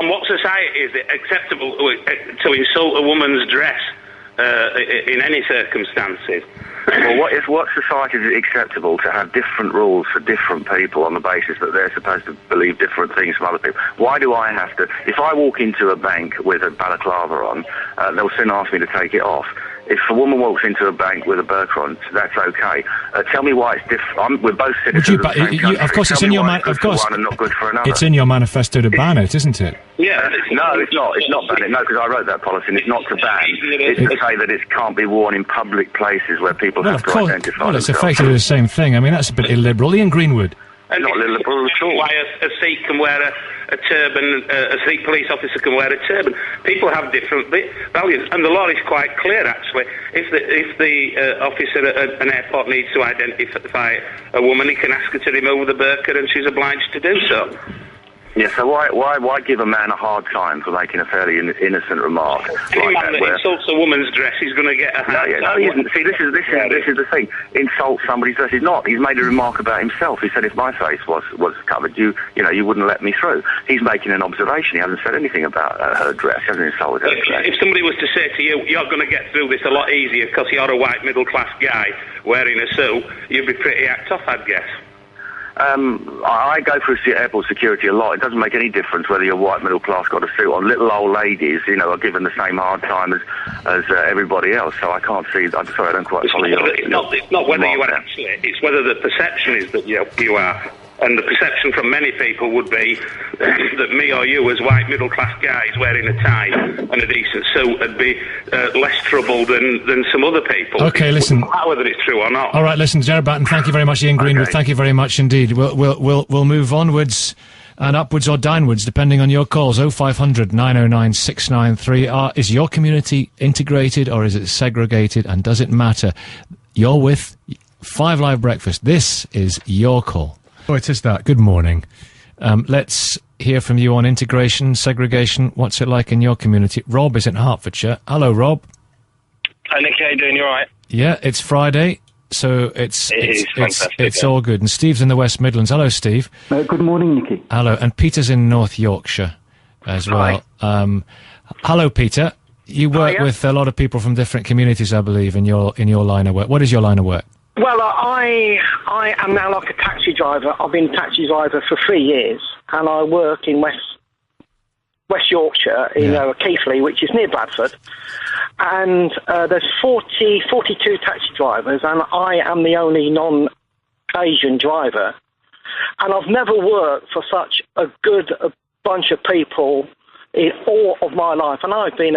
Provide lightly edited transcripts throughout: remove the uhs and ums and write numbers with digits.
And what society is it acceptable to insult a woman's dress in any circumstances? Well, what society is it acceptable to have different rules for different people on the basis that they're supposed to believe different things from other people? Why do I have to... If I walk into a bank with a balaclava on, they'll soon ask me to take it off. If a woman walks into a bank with a burqa on, that's okay. Tell me why it's different. We're both citizens of the same country. Of course, it's in your one and not good for another. It's in your manifesto to ban it, isn't it? Yeah. No, it's not. It's not ban it. No, because I wrote that policy, and it's not to ban. It's to say that it can't be worn in public places where people have to identify Well, it's themselves. effectively the same thing. I mean, that's a bit illiberal. Ian Greenwood. And not liberal at all. Why a Sikh can wear a turban, a Sikh police officer can wear a turban. People have different values, and the law is quite clear, actually. If the officer at an airport needs to identify a woman, he can ask her to remove the burqa, and she's obliged to do so. Yeah, so why give a man a hard time for making a fairly innocent remark Any like man that? that insults a woman's dress is going to get a hard time. No, he isn't. See, this is the thing. Insult somebody's dress. He's not. He's made a remark about himself. He said if my face was covered, you wouldn't let me through. He's making an observation. He hasn't said anything about her dress. He hasn't insulted her dress. If somebody was to say to you, you're going to get through this a lot easier because you're a white middle-class guy wearing a suit, you'd be pretty act off, I'd guess. I go through airport security a lot. It doesn't make any difference whether you're white middle class, got a suit on. Little old ladies, are given the same hard time as everybody else. So I can't see. I'm sorry, I don't quite follow you. It's not whether you are actually. It's whether the perception is that you are. And the perception from many people would be that me or you, as white middle-class guys wearing a tie and a decent suit, would be less trouble than some other people. Okay, listen. Whether it's true or not. All right, listen, Gerard Batten, thank you very much. Ian Greenwood, thank you very much indeed. We'll move onwards and upwards or downwards, depending on your calls. 0500 909 693. Is your community integrated or is it segregated, and does it matter? You're with 5 Live Breakfast. This is your call. Oh, it is that. Good morning. Let's hear from you on integration, segregation. What's it like in your community? Rob is in Hertfordshire. Hello, Rob. Hi, Nick. How you doing? You all right? Yeah, it's Friday, so it's fantastic, all good. And Steve's in the West Midlands. Hello, Steve. Good morning, Nicky. Hello, and Peter's in North Yorkshire as well. Hello, Peter. You work with a lot of people from different communities, I believe, in your line of work. What is your line of work? Well, I am now like a taxi driver. I've been a taxi driver for 3 years, and I work in West Yorkshire, in Keighley, which is near Bradford. And there's 42 taxi drivers, and I am the only non-Asian driver. And I've never worked for such a good bunch of people in all of my life. And I've been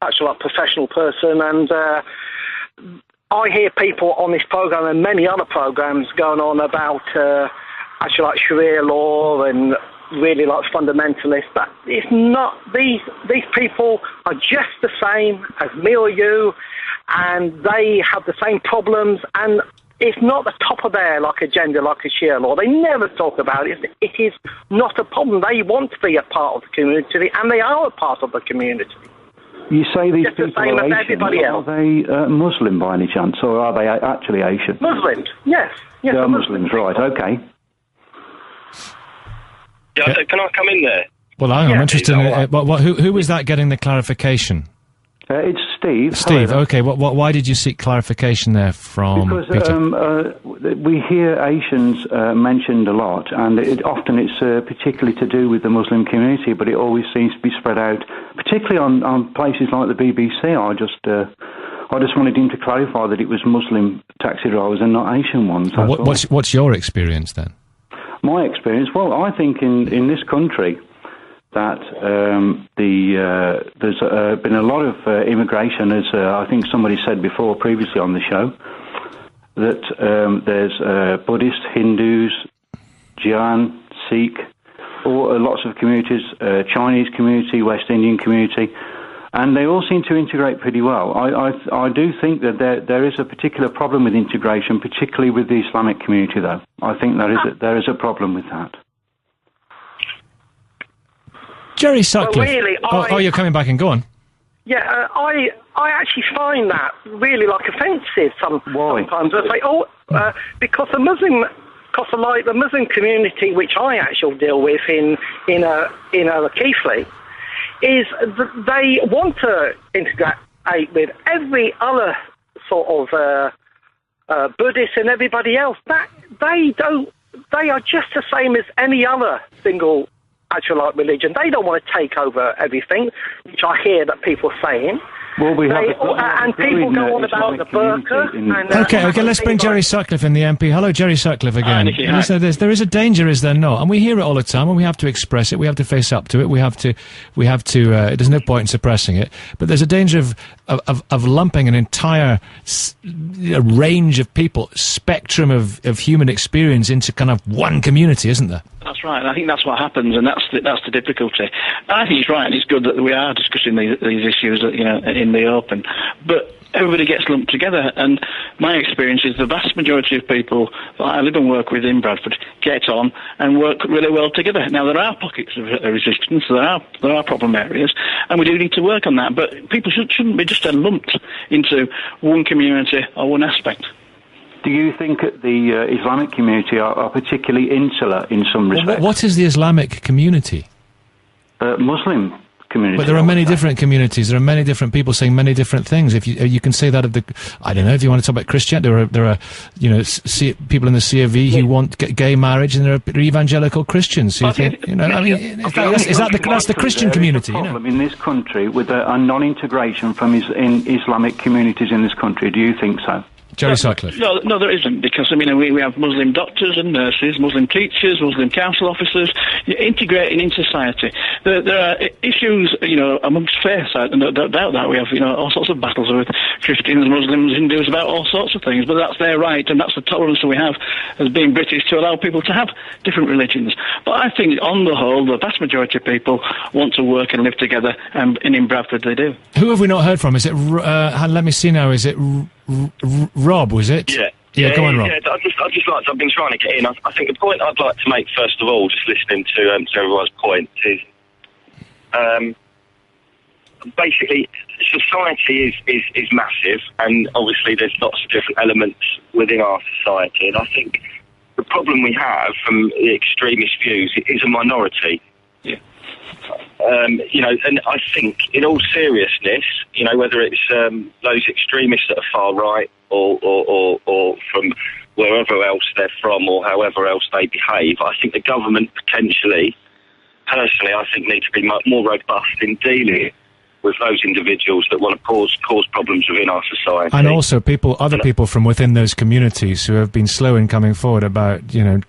actually a professional person, and I hear people on this programme and many other programmes going on about actually like Sharia law and really like fundamentalists, but it's not. These people are just the same as me or you, and they have the same problems, and it's not the top of their like agenda like a Sharia law. They never talk about it. It is not a problem. They want to be a part of the community, and they are a part of the community. You say these just people the same are as Asian. everybody else. Are they Muslim by any chance, or are they actually Asian? Muslims, yes. They are Muslims, right, okay. Yeah, can I come in there? Well, I'm interested in who is that getting the clarification? It's Steve. Steve, okay. Why did you seek clarification there from Peter? We hear Asians mentioned a lot, and often it's particularly to do with the Muslim community, but it always seems to be spread out, particularly on places like the BBC. I just wanted him to clarify that it was Muslim taxi drivers and not Asian ones. What's your experience then? My experience? Well, I think in this country that there's been a lot of immigration, as I think somebody said before previously on the show, that there's Buddhists, Hindus, Jain, Sikh, lots of communities, Chinese community, West Indian community, and they all seem to integrate pretty well. I do think that there is a particular problem with integration, particularly with the Islamic community, though. I think there is a problem with that. Jerry Sutcliffe. Well, really, you're coming back and go on. Yeah, I actually find that really like offensive sometimes. Why? I say, because the Muslim because like the Muslim community, which I actually deal with in Keighley, is they want to integrate with every other sort of Buddhist and everybody else. That they are just the same as any other single actual like religion. They don't want to take over everything, which I hear that people are saying. Well, and people go on about the burqa. Okay, let's bring Jerry Sutcliffe in, the MP. Hello, Jerry Sutcliffe again. Nicky, there is a danger, is there not? And we hear it all the time, and we have to express it. We have to face up to it. We have to. There's no point in suppressing it. But there's a danger of lumping an entire range of people, spectrum of human experience into kind of one community, isn't there? That's right. I think that's what happens, and that's the difficulty. I think he's right, and it's good that we are discussing these issues, in the open. But everybody gets lumped together, and my experience is the vast majority of people that I live and work with in Bradford get on and work really well together. Now, there are pockets of resistance, there are problem areas, and we do need to work on that. But people shouldn't be just lumped into one community or one aspect. Do you think that the Islamic community are particularly insular in some respects? What is the Islamic community? Muslim community. But there are many different communities. There are many different people saying many different things. If you can say that of the, I don't know, if you want to talk about Christianity, there are people in the CAV who want gay marriage, and there are evangelical Christians who think, that's the Christian community. There is a problem in this country with a non-integration from Islamic communities in this country. Do you think so? Jerry Sutcliffe. No, there isn't, because, we have Muslim doctors and nurses, Muslim teachers, Muslim council officers, integrating in society. There are issues, amongst faiths, no doubt that. We have, all sorts of battles with Christians, Muslims, Hindus, about all sorts of things, but that's their right, and that's the tolerance that we have as being British to allow people to have different religions. But I think, on the whole, the vast majority of people want to work and live together, and in Bradford they do. Who have we not heard from? Is it, let me see now, is it Rob, was it? Yeah, come on, Rob. Yeah, I've been trying to get in. I think the point I'd like to make, first of all, just listening to everyone's point, is basically society is massive, and obviously there's lots of different elements within our society, and I think the problem we have from the extremist views is a minority. Yeah. And I think, in all seriousness, whether it's those extremists that are far right or from wherever else they're from or however else they behave, I think the government personally, I think need to be more robust in dealing with those individuals that want to cause problems within our society. And also other people from within those communities who have been slow in coming forward about,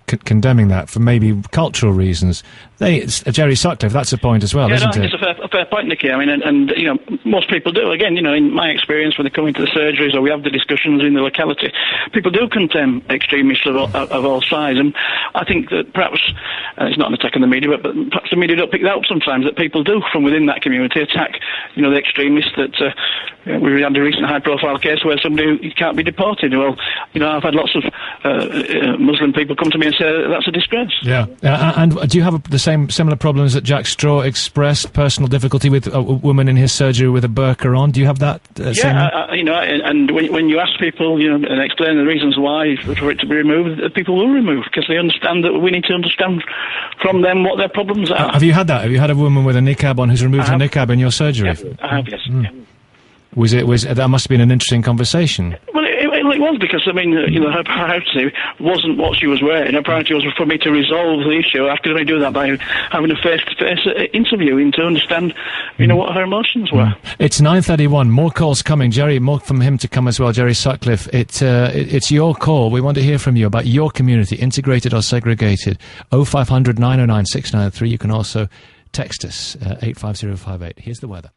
condemning that for maybe cultural reasons. Jerry Sutcliffe, that's a point as well, isn't it? It's a fair point, Nicky. And most people do. Again, in my experience, when they come into the surgeries or we have the discussions in the locality, people do condemn extremists of all sides. And I think that perhaps, it's not an attack on the media, but perhaps the media don't pick that up sometimes, that people do from within that community attack, the extremists that, we had a recent high-profile case where somebody can't be deported. Well, I've had lots of Muslim people come to me and say that's a disgrace. Yeah. And do you have similar problems that Jack Straw expressed, personal difficulty with a woman in his surgery with a burqa on? Do you have that? And when you ask people, and explain the reasons why for it to be removed, people will remove, because they understand that we need to understand from them what their problems are. Have you had that? Have you had a woman with a niqab on who's removed her niqab in your surgery? Yeah, I have, yes. Mm. Yeah. That must have been an interesting conversation. Well, it was, because, her priority wasn't what she was wearing. Her priority was for me to resolve the issue. How could I do that? By having a face-to-face interview to understand, what her emotions were. It's 9:31. More calls coming. Jerry, more from him to come as well. Jerry Sutcliffe, it's your call. We want to hear from you about your community, integrated or segregated. 0500 909 693. You can also text us, 85058. Here's the weather.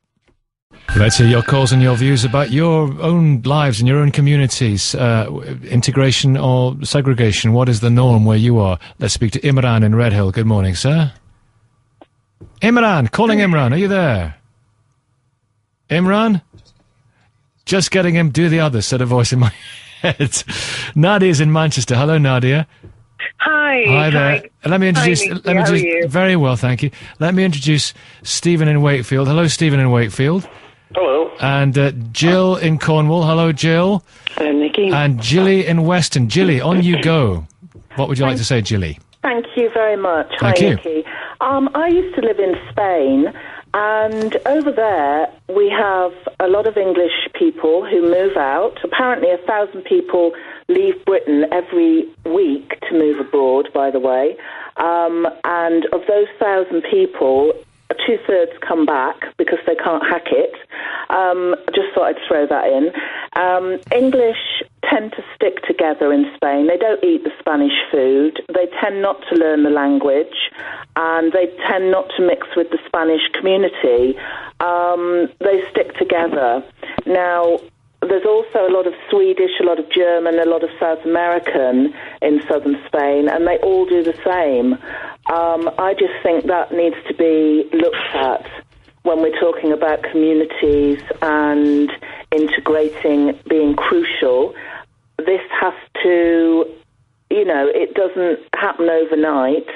Let's hear your calls and your views about your own lives and your own communities. Integration or segregation, what is the norm where you are? Let's speak to Imran in Redhill. Good morning, sir. Imran, calling Imran, are you there? Imran? Just getting him, do the other, said a voice in my head. Nadia's in Manchester. Hello, Nadia. Hi. Hi there. Let me introduce. How are you? Very well, thank you. Let me introduce Stephen in Wakefield. Hello, Stephen in Wakefield. Hello. And Jill in Cornwall. Hello, Jill. Hello, Nicky. And Jilly in Weston. Jilly, on you go. What would you like to say, Gilly? Thank you very much. Thank you. Nicky. I used to live in Spain, and over there we have a lot of English people who move out. Apparently 1,000 people leave Britain every week to move abroad, by the way. And of those 1,000 people, 2/3 come back because they can't hack it. I just thought I'd throw that in. English tend to stick together in Spain. They don't eat the Spanish food. They tend not to learn the language, and they tend not to mix with the Spanish community. They stick together. Now, there's also a lot of Swedish, a lot of German, a lot of South American in southern Spain, and they all do the same. I just think that needs to be looked at when we're talking about communities and integrating being crucial. This has to, it doesn't happen overnight.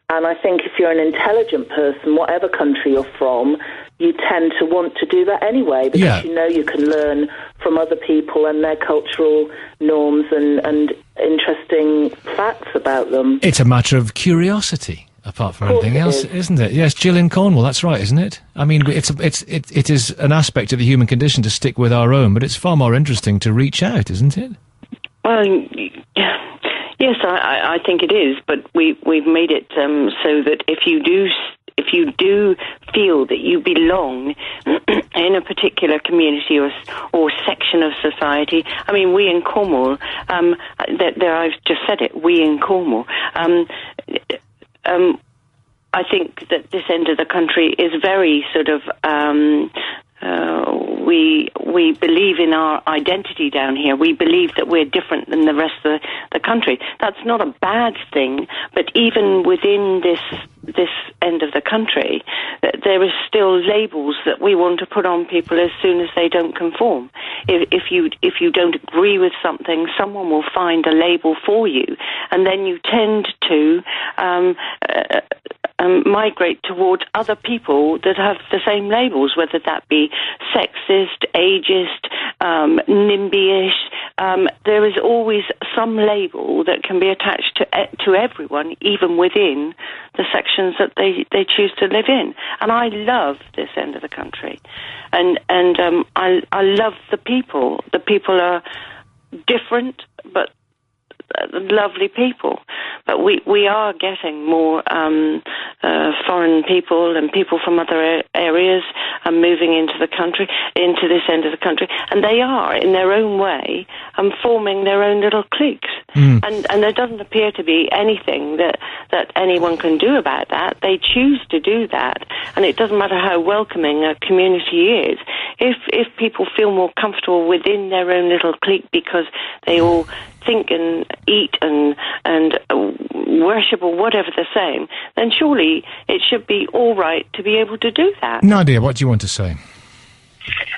And I think if you're an intelligent person, whatever country you're from, you tend to want to do that anyway, because you can learn from other people and their cultural norms and interesting facts about them. It's a matter of curiosity, apart from anything else, isn't it? Yes, Jill in Cornwall, that's right, isn't it? I mean, it is an aspect of the human condition to stick with our own, but it's far more interesting to reach out, isn't it? Well, yes, I think it is, but we've made it so that if you do feel that you belong in a particular community or section of society, I mean, we in Cornwall, I've just said it, we in Cornwall, I think that this end of the country is very sort of, we believe in our identity down here. We believe that we're different than the rest of the country. That's not a bad thing, but even within this end of the country, there is still labels that we want to put on people as soon as they don't conform. If you don't agree with something, someone will find a label for you, and then you tend to migrate towards other people that have the same labels, whether that be sexist, ageist, NIMBY-ish. There is always some label that can be attached to everyone, even within the sections that they choose to live in. And I love this end of the country, and I love the people. The people are different, but lovely people. But we are getting more foreign people and people from other areas moving into the country, into this end of the country, and they are, in their own way, forming their own little cliques. And there doesn't appear to be anything that anyone can do about that. They choose to do that, and it doesn't matter how welcoming a community is. If people feel more comfortable within their own little clique because they all think and eat and worship or whatever the same, then surely it should be all right to be able to do that. Nadia, what do you want to say?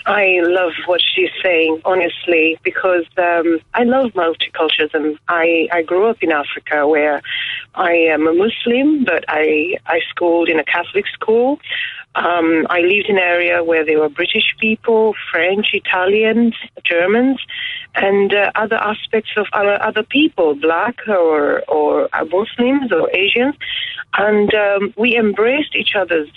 I love what she's saying, honestly, because I love multiculturalism. I grew up in Africa, where I am a Muslim, but I schooled in a Catholic school. I lived in an area where there were British people, French, Italians, Germans, and other aspects of other people, black or Muslims or Asians. And we embraced each other's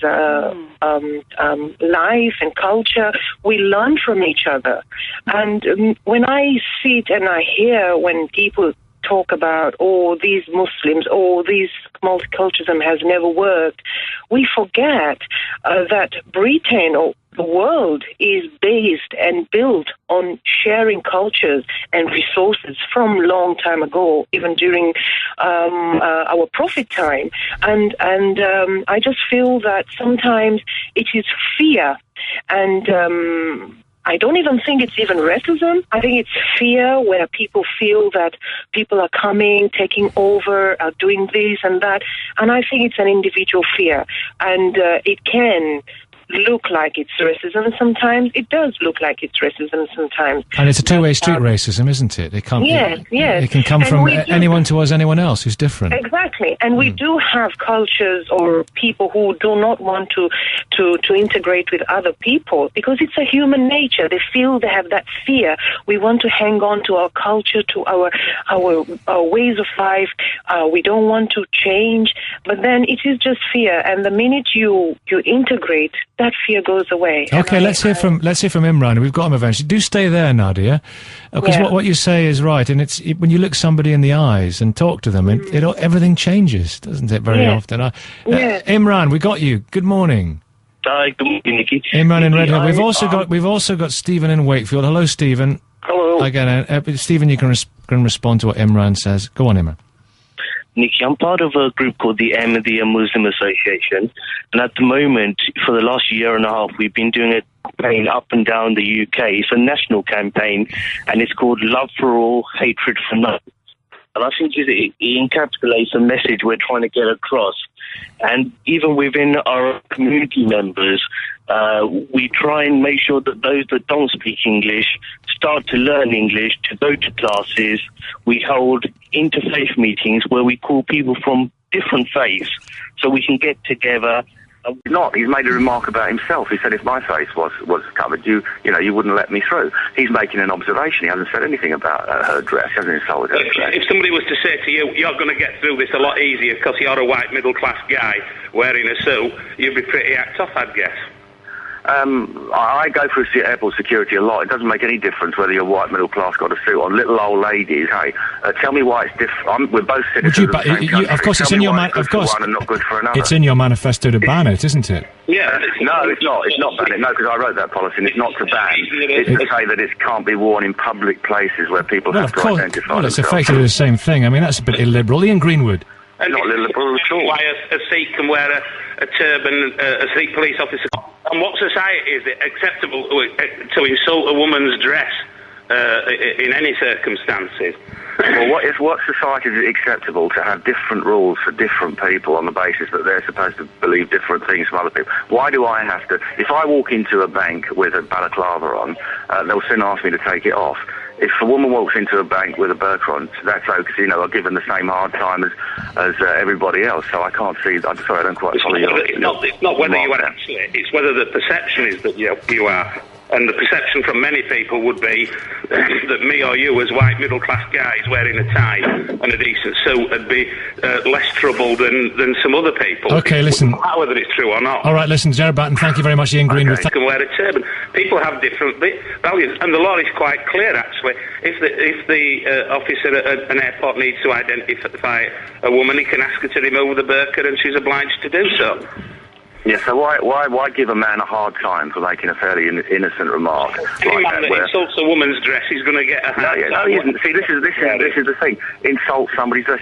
life and culture. We learned from each other. And when I sit and I hear when people talk about, these Muslims, these multiculturalism has never worked, we forget that Britain or the world is based and built on sharing cultures and resources from long time ago, even during our Prophet time. And I just feel that sometimes it is fear, and I don't even think it's even racism. I think it's fear, where people feel that people are coming, taking over, are doing this and that. And I think it's an individual fear. And it can look like it's racism sometimes. It does look like it's racism sometimes. And it's a two-way street racism, isn't it? It can't. Yes. It can come from anyone towards anyone else who's different. Exactly. And we do have cultures or people who do not want to integrate with other people because it's a human nature. They feel they have that fear. We want to hang on to our culture, to our ways of life. We don't want to change. But then it is just fear. And the minute you integrate, that fear goes away. Okay, let's hear from Imran. We've got him eventually. Do stay there, Nadia, because what you say is right. And when you look somebody in the eyes and talk to them, everything changes, doesn't it? Very often. Imran, we got you. Good morning. Hi, good morning, Nicky. Imran in Red Hill. We've also got Stephen in Wakefield. Hello, Stephen. Hello. Again, Stephen, you can respond to what Imran says. Go on, Imran. Nicky, I'm part of a group called the Ahmadiyya Muslim Association, and at the moment, for the last year and a half, we've been doing a campaign up and down the UK. It's a national campaign, and it's called Love for All, Hatred for None. And I think it encapsulates a message we're trying to get across. And even within our community members, we try and make sure that those that don't speak English start to learn English, to go to classes. We hold interfaith meetings where we call people from different faiths so we can get together. He's made a remark about himself. He said if my face was covered, you wouldn't let me through. He's making an observation. He hasn't said anything about her dress. He hasn't insulted her dress. If somebody was to say to you, you're going to get through this a lot easier because you're a white middle-class guy wearing a suit, you'd be pretty act off, I'd guess. I go through airport security a lot. It doesn't make any difference whether you're white middle class, got a suit on. Little old ladies, hey, tell me why it's different. We're both citizens of the same country. Of course, it's in your It's in your manifesto to ban it, isn't it? Yeah, no, it's not. It's not ban it. No, because I wrote that policy, and it's not to ban. It's to say that it can't be worn in public places where people have to identify themselves. It's effectively the same thing. I mean, that's a bit illiberal. Ian Greenwood. It's not illiberal at all. Why a Sikh can wear a turban, a Sikh police officer. And what society is it acceptable to insult a woman's dress in any circumstances? Well, what society is it acceptable to have different rules for different people on the basis that they're supposed to believe different things from other people? Why do I have to? If I walk into a bank with a balaclava on, they'll soon ask me to take it off. If a woman walks into a bank with a burqa on, that's okay, because, are given the same hard time as everybody else, so I can't see. I'm sorry, I don't quite follow you. It's not whether you are actually, it's whether the perception is that you are. And the perception from many people would be that me or you, as white middle-class guys wearing a tie and a decent suit, would be less trouble than some other people. Okay, listen. Whether it's true or not. All right, listen, Jared Batten, thank you very much, Ian Greenwood. You can wear a turban. People have different values, and the law is quite clear, actually. If the officer at an airport needs to identify a woman, he can ask her to remove the burqa, and she's obliged to do so. Yeah, so why give a man a hard time for making a fairly innocent remark? Any man that insults a woman's dress is going to get a hard time. No, he isn't. See, this is the thing. Insult somebody's dress.